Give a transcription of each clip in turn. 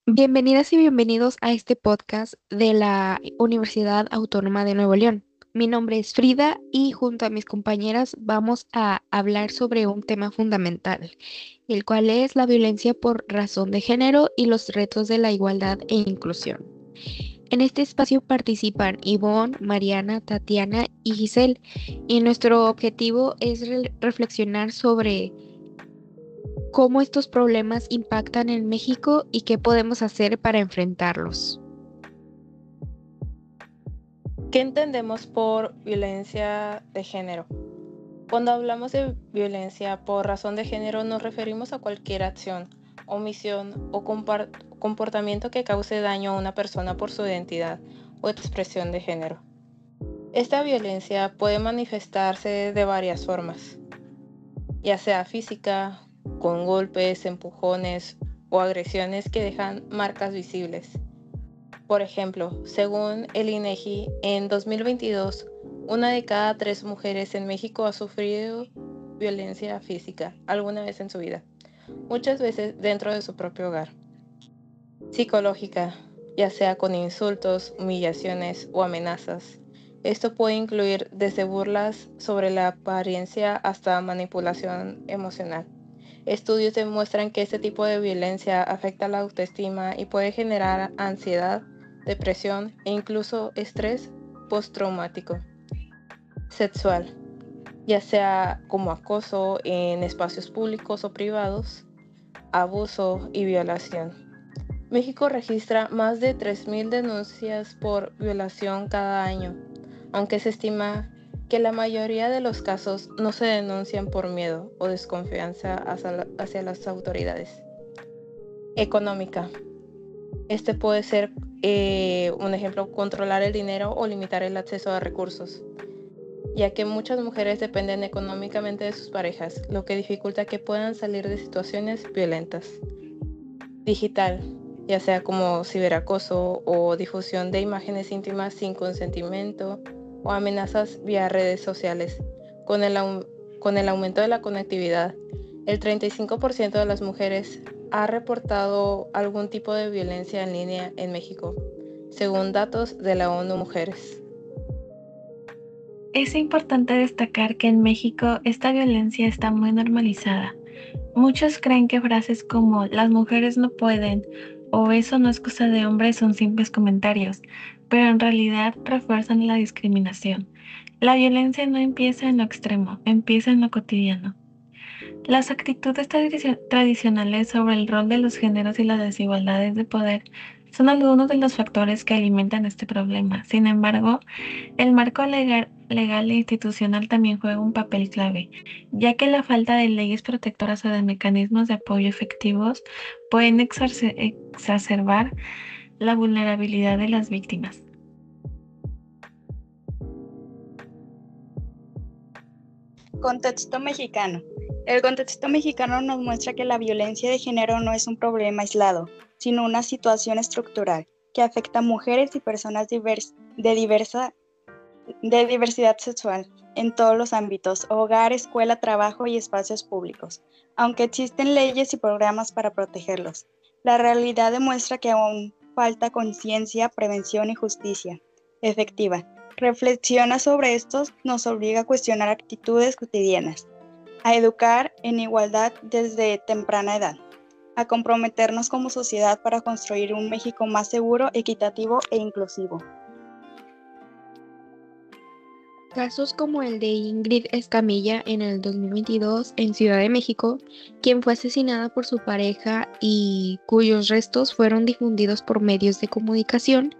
Bienvenidas y bienvenidos a este podcast de la Universidad Autónoma de Nuevo León. Mi nombre es Frida y junto a mis compañeras vamos a hablar sobre un tema fundamental, el cual es la violencia por razón de género y los retos de la igualdad e inclusión. En este espacio participan Ivonne, Mariana, Tatiana y Giselle, y nuestro objetivo es reflexionar sobre cómo estos problemas impactan en México y qué podemos hacer para enfrentarlos. ¿Qué entendemos por violencia de género? Cuando hablamos de violencia por razón de género nos referimos a cualquier acción, omisión o comportamiento que cause daño a una persona por su identidad o expresión de género. Esta violencia puede manifestarse de varias formas, ya sea física, con golpes, empujones o agresiones que dejan marcas visibles. Por ejemplo, según el INEGI, en 2022, una de cada 3 mujeres en México ha sufrido violencia física alguna vez en su vida, muchas veces dentro de su propio hogar. Psicológica, ya sea con insultos, humillaciones o amenazas. Esto puede incluir desde burlas sobre la apariencia hasta manipulación emocional. Estudios demuestran que este tipo de violencia afecta la autoestima y puede generar ansiedad, depresión e incluso estrés postraumático. Sexual, ya sea como acoso en espacios públicos o privados, abuso y violación. México registra más de 3.000 denuncias por violación cada año, aunque se estima que la mayoría de los casos no se denuncian por miedo o desconfianza hacia las autoridades. Económica. Este puede ser un ejemplo, controlar el dinero o limitar el acceso a recursos, ya que muchas mujeres dependen económicamente de sus parejas, lo que dificulta que puedan salir de situaciones violentas. Digital, ya sea como ciberacoso o difusión de imágenes íntimas sin consentimiento o amenazas vía redes sociales. Con el aumento de la conectividad, el 35% de las mujeres ha reportado algún tipo de violencia en línea en México, según datos de la ONU Mujeres. Es importante destacar que en México esta violencia está muy normalizada. Muchos creen que frases como "las mujeres no pueden" o "eso no es cosa de hombres" son simples comentarios, pero en realidad refuerzan la discriminación. La violencia no empieza en lo extremo, empieza en lo cotidiano. Las actitudes tradicionales sobre el rol de los géneros y las desigualdades de poder son algunos de los factores que alimentan este problema. Sin embargo, el marco legal e institucional también juega un papel clave, ya que la falta de leyes protectoras o de mecanismos de apoyo efectivos pueden exacerbar la vulnerabilidad de las víctimas. Contexto mexicano. El contexto mexicano nos muestra que la violencia de género no es un problema aislado, sino una situación estructural que afecta a mujeres y personas de diversidad sexual en todos los ámbitos: hogar, escuela, trabajo y espacios públicos, aunque existen leyes y programas para protegerlos. La realidad demuestra que aún falta conciencia, prevención y justicia efectiva. Reflexiona sobre esto nos obliga a cuestionar actitudes cotidianas, a educar en igualdad desde temprana edad, a comprometernos como sociedad para construir un México más seguro, equitativo e inclusivo. Casos como el de Ingrid Escamilla en el 2022 en Ciudad de México, quien fue asesinada por su pareja y cuyos restos fueron difundidos por medios de comunicación,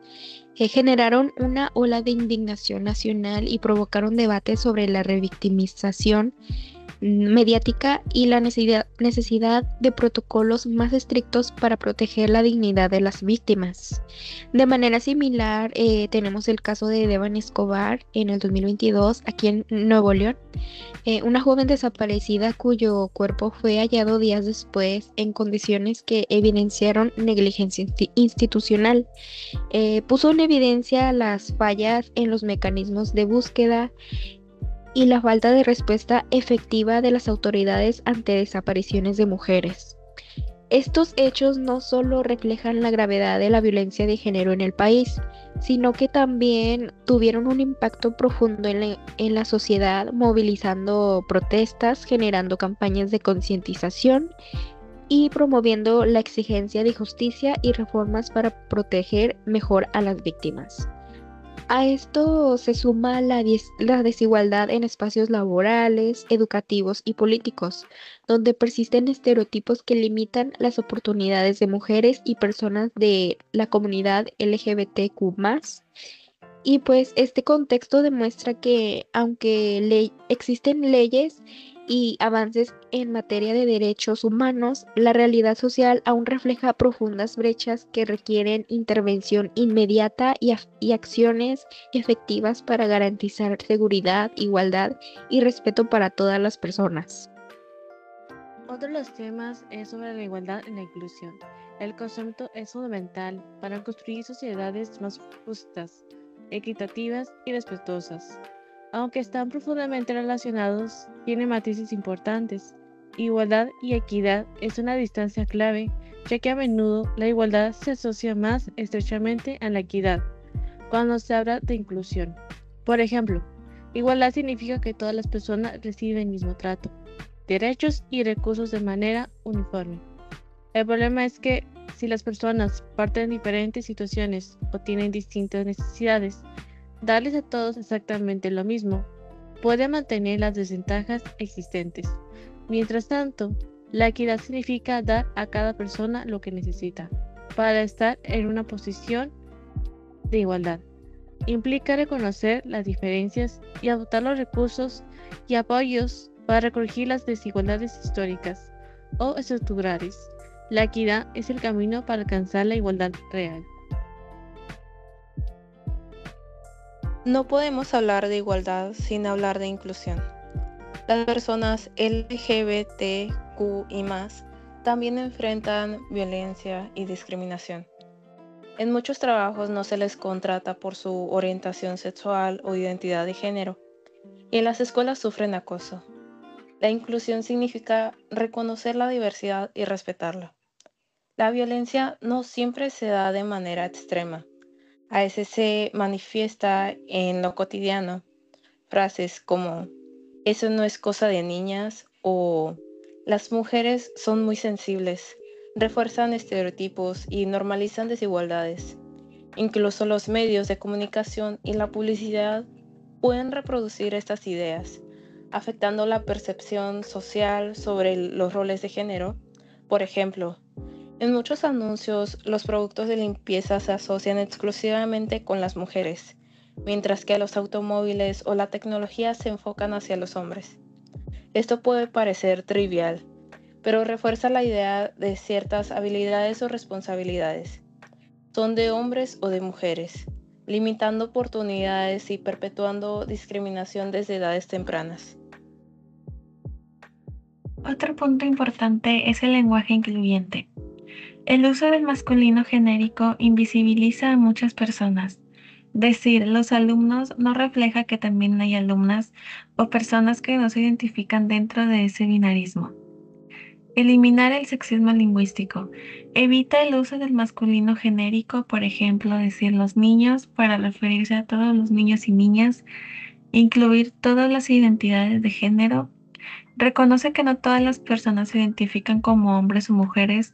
generaron una ola de indignación nacional y provocaron debates sobre la revictimización mediática y la necesidad de protocolos más estrictos para proteger la dignidad de las víctimas. De manera similar, tenemos el caso de Devani Escobar en el 2022 aquí en Nuevo León, una joven desaparecida cuyo cuerpo fue hallado días después en condiciones que evidenciaron negligencia institucional. Puso en evidencia las fallas en los mecanismos de búsqueda y la falta de respuesta efectiva de las autoridades ante desapariciones de mujeres. Estos hechos no solo reflejan la gravedad de la violencia de género en el país, sino que también tuvieron un impacto profundo en la sociedad, movilizando protestas, generando campañas de concientización y promoviendo la exigencia de justicia y reformas para proteger mejor a las víctimas. A esto se suma la desigualdad en espacios laborales, educativos y políticos, donde persisten estereotipos que limitan las oportunidades de mujeres y personas de la comunidad LGBTQ+. Y pues este contexto demuestra que aunque existen leyes y avances en materia de derechos humanos, la realidad social aún refleja profundas brechas que requieren intervención inmediata y acciones efectivas para garantizar seguridad, igualdad y respeto para todas las personas. Otro de los temas es sobre la igualdad y la inclusión. El concepto es fundamental para construir sociedades más justas, equitativas y respetuosas. Aunque están profundamente relacionados, tienen matices importantes. Igualdad y equidad es una distancia clave, ya que a menudo la igualdad se asocia más estrechamente a la equidad cuando se habla de inclusión. Por ejemplo, igualdad significa que todas las personas reciben el mismo trato, derechos y recursos de manera uniforme. El problema es que si las personas parten de diferentes situaciones o tienen distintas necesidades, darles a todos exactamente lo mismo puede mantener las desventajas existentes. Mientras tanto, la equidad significa dar a cada persona lo que necesita para estar en una posición de igualdad. Implica reconocer las diferencias y adoptar los recursos y apoyos para corregir las desigualdades históricas o estructurales. La equidad es el camino para alcanzar la igualdad real. No podemos hablar de igualdad sin hablar de inclusión. Las personas LGBTQI+ también enfrentan violencia y discriminación. En muchos trabajos no se les contrata por su orientación sexual o identidad de género, y en las escuelas sufren acoso. La inclusión significa reconocer la diversidad y respetarla. La violencia no siempre se da de manera extrema. A veces se manifiesta en lo cotidiano. Frases como "eso no es cosa de niñas" o "las mujeres son muy sensibles" refuerzan estereotipos y normalizan desigualdades. Incluso los medios de comunicación y la publicidad pueden reproducir estas ideas, afectando la percepción social sobre los roles de género. Por ejemplo, en muchos anuncios, los productos de limpieza se asocian exclusivamente con las mujeres, mientras que los automóviles o la tecnología se enfocan hacia los hombres. Esto puede parecer trivial, pero refuerza la idea de ciertas habilidades o responsabilidades. Son de hombres o de mujeres, limitando oportunidades y perpetuando discriminación desde edades tempranas. Otro punto importante es el lenguaje incluyente. El uso del masculino genérico invisibiliza a muchas personas. Decir los alumnos no refleja que también hay alumnas o personas que no se identifican dentro de ese binarismo. Eliminar el sexismo lingüístico. Evita el uso del masculino genérico, por ejemplo, decir los niños para referirse a todos los niños y niñas. Incluir todas las identidades de género. Reconoce que no todas las personas se identifican como hombres o mujeres,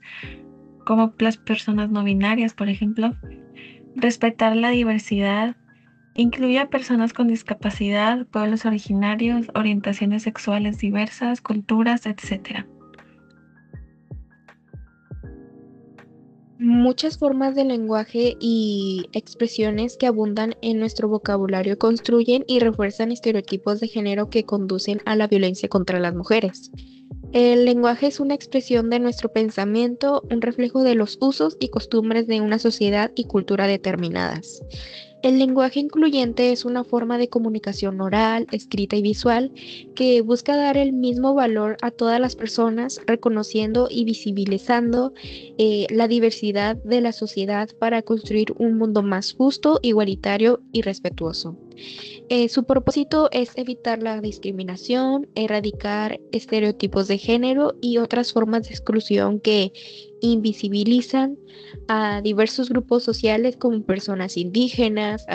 como las personas no binarias, por ejemplo. Respetar la diversidad. Incluye a personas con discapacidad, pueblos originarios, orientaciones sexuales diversas, culturas, etc. Muchas formas de lenguaje y expresiones que abundan en nuestro vocabulario construyen y refuerzan estereotipos de género que conducen a la violencia contra las mujeres. El lenguaje es una expresión de nuestro pensamiento, un reflejo de los usos y costumbres de una sociedad y cultura determinadas. El lenguaje incluyente es una forma de comunicación oral, escrita y visual que busca dar el mismo valor a todas las personas, reconociendo y visibilizando la diversidad de la sociedad para construir un mundo más justo, igualitario y respetuoso. Su propósito es evitar la discriminación, erradicar estereotipos de género y otras formas de exclusión que invisibilizan a diversos grupos sociales como personas indígenas,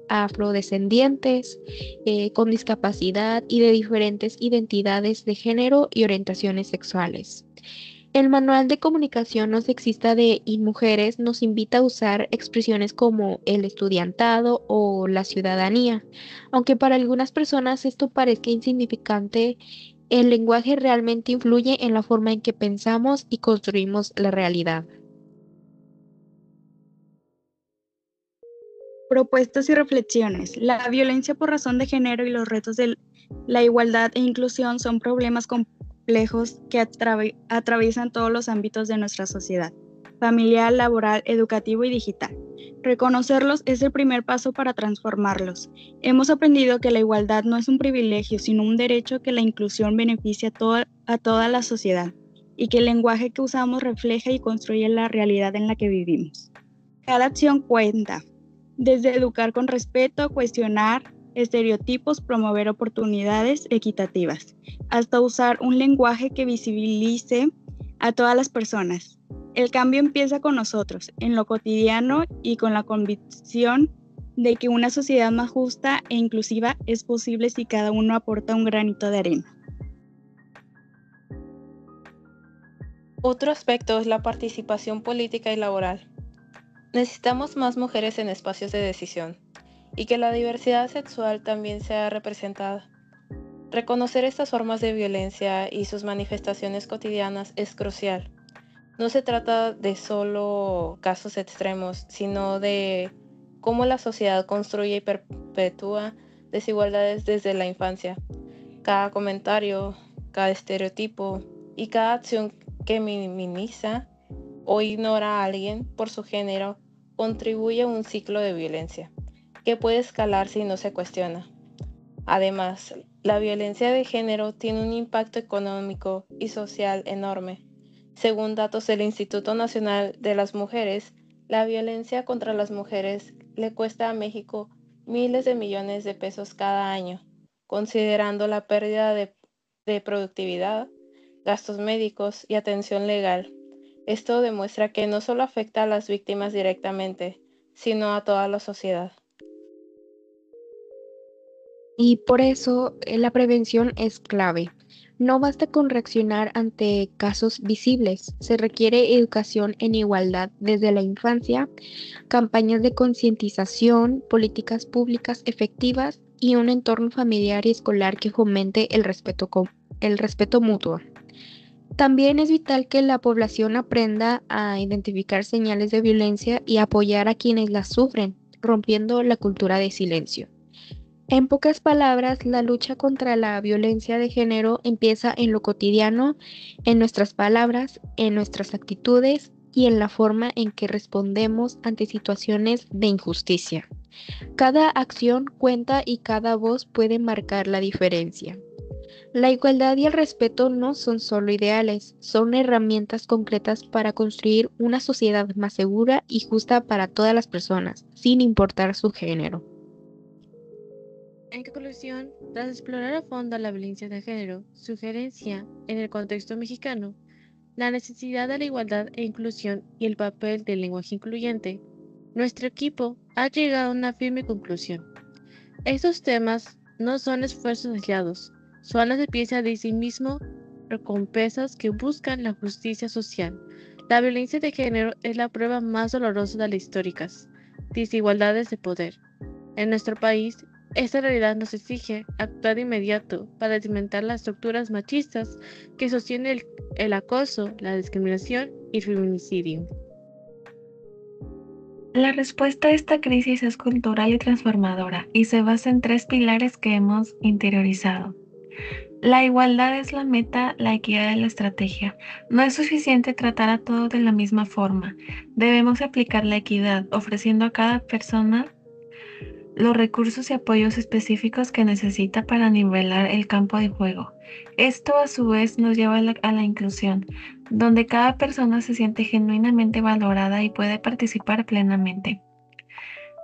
afrodescendientes, con discapacidad y de diferentes identidades de género y orientaciones sexuales. El Manual de Comunicación No Sexista de InMujeres nos invita a usar expresiones como el estudiantado o la ciudadanía. Aunque para algunas personas esto parezca insignificante, el lenguaje realmente influye en la forma en que pensamos y construimos la realidad. Propuestas y reflexiones. La violencia por razón de género y los retos de la igualdad e inclusión son problemas complejos que atraviesan todos los ámbitos de nuestra sociedad: familiar, laboral, educativo y digital. Reconocerlos es el primer paso para transformarlos. Hemos aprendido que la igualdad no es un privilegio, sino un derecho, que la inclusión beneficia a toda la sociedad y que el lenguaje que usamos refleja y construye la realidad en la que vivimos. Cada acción cuenta, desde educar con respeto, cuestionar estereotipos, promover oportunidades equitativas, hasta usar un lenguaje que visibilice a todas las personas. El cambio empieza con nosotros, en lo cotidiano, y con la convicción de que una sociedad más justa e inclusiva es posible si cada uno aporta un granito de arena. Otro aspecto es la participación política y laboral. Necesitamos más mujeres en espacios de decisión y que la diversidad sexual también sea representada. Reconocer estas formas de violencia y sus manifestaciones cotidianas es crucial. No se trata de solo casos extremos, sino de cómo la sociedad construye y perpetúa desigualdades desde la infancia. Cada comentario, cada estereotipo y cada acción que minimiza o ignora a alguien por su género contribuye a un ciclo de violencia que puede escalar si no se cuestiona. Además, la violencia de género tiene un impacto económico y social enorme. Según datos del Instituto Nacional de las Mujeres, la violencia contra las mujeres le cuesta a México miles de millones de pesos cada año, considerando la pérdida de productividad, gastos médicos y atención legal. Esto demuestra que no solo afecta a las víctimas directamente, sino a toda la sociedad. Y por eso la prevención es clave. No basta con reaccionar ante casos visibles, se requiere educación en igualdad desde la infancia, campañas de concientización, políticas públicas efectivas y un entorno familiar y escolar que fomente el respeto mutuo. También es vital que la población aprenda a identificar señales de violencia y apoyar a quienes las sufren, rompiendo la cultura de silencio. En pocas palabras, la lucha contra la violencia de género empieza en lo cotidiano, en nuestras palabras, en nuestras actitudes y en la forma en que respondemos ante situaciones de injusticia. Cada acción cuenta y cada voz puede marcar la diferencia. La igualdad y el respeto no son solo ideales, son herramientas concretas para construir una sociedad más segura y justa para todas las personas, sin importar su género. En conclusión, tras explorar a fondo la violencia de género, sugerencia en el contexto mexicano, la necesidad de la igualdad e inclusión y el papel del lenguaje incluyente, nuestro equipo ha llegado a una firme conclusión. Estos temas no son esfuerzos aislados, son las piezas de sí mismo recompensas que buscan la justicia social. La violencia de género es la prueba más dolorosa de las históricas desigualdades de poder. En nuestro país, esta realidad nos exige actuar de inmediato para desmentir las estructuras machistas que sostienen el acoso, la discriminación y el feminicidio. La respuesta a esta crisis es cultural y transformadora y se basa en 3 pilares que hemos interiorizado. La igualdad es la meta, la equidad es la estrategia. No es suficiente tratar a todos de la misma forma. Debemos aplicar la equidad, ofreciendo a cada persona los recursos y apoyos específicos que necesita para nivelar el campo de juego. Esto a su vez nos lleva a la inclusión, donde cada persona se siente genuinamente valorada y puede participar plenamente.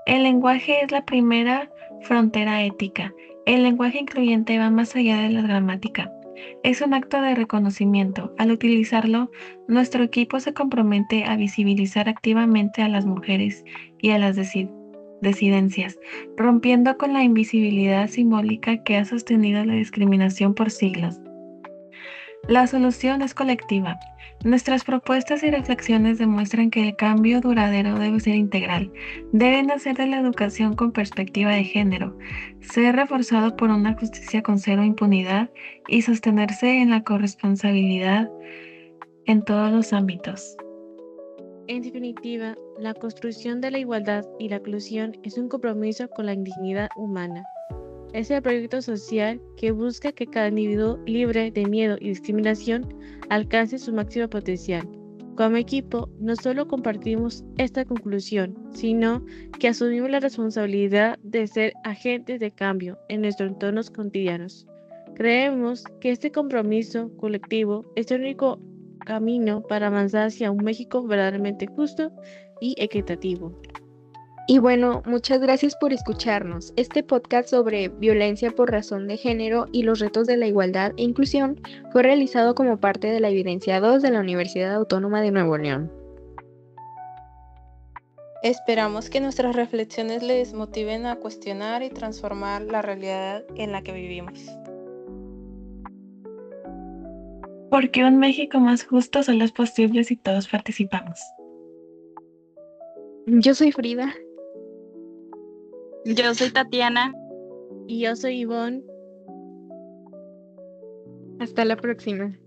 El lenguaje es la primera frontera ética. El lenguaje incluyente va más allá de la gramática. Es un acto de reconocimiento. Al utilizarlo, nuestro equipo se compromete a visibilizar activamente a las mujeres y a las disidencias, rompiendo con la invisibilidad simbólica que ha sostenido la discriminación por siglos. La solución es colectiva. Nuestras propuestas y reflexiones demuestran que el cambio duradero debe ser integral, debe nacer de la educación con perspectiva de género, ser reforzado por una justicia con cero impunidad y sostenerse en la corresponsabilidad en todos los ámbitos. En definitiva, la construcción de la igualdad y la inclusión es un compromiso con la dignidad humana. Es el proyecto social que busca que cada individuo libre de miedo y discriminación alcance su máximo potencial. Como equipo, no solo compartimos esta conclusión, sino que asumimos la responsabilidad de ser agentes de cambio en nuestros entornos cotidianos. Creemos que este compromiso colectivo es el único camino para avanzar hacia un México verdaderamente justo y equitativo. Y bueno, muchas gracias por escucharnos. Este podcast sobre violencia por razón de género y los retos de la igualdad e inclusión fue realizado como parte de la Evidencia 2 de la Universidad Autónoma de Nuevo León. Esperamos que nuestras reflexiones les motiven a cuestionar y transformar la realidad en la que vivimos. Porque un México más justo solo es posible si todos participamos. Yo soy Frida. Yo soy Tatiana. Y yo soy Ivonne. Hasta la próxima.